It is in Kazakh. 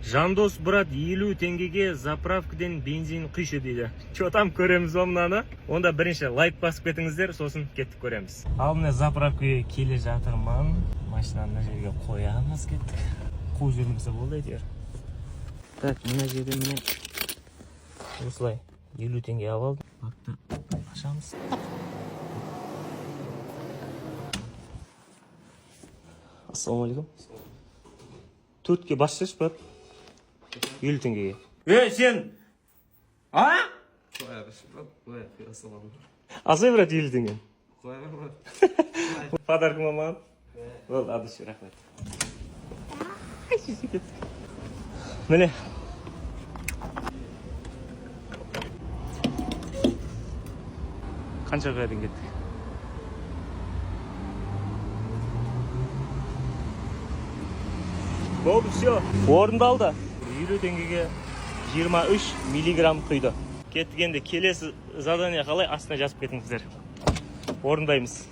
Жандос брат 50 теңгеге заправкадан бензин құйшы дейді. Чо там көреміз омнаны? Онда бірінші лайк басып кетіңіздер, сосын кеттік көреміз. Ал міне заправкаға келе жатырман. Машинаны мына жерге қоямыз, кеттік. Қой жүрмесе болды әйтеуір. Так, мына жерде міне осылай 50 теңге алып алдым. Бакты ашамыз. Ассалаумалейкум. Төртке басшаш брат. 50 теңгеге. Сен! А? Азай брат 50 теңге. Подаркы маман. Болды, адышы, рахмет. Міне. Қанша қайдың кеттік? Болды, все. Орындалды. 50 теңгеге 23 миллиграмм құйды. Кеттік енді келесі задание қалай астына жазып кетіңіздер. Орындаймыз.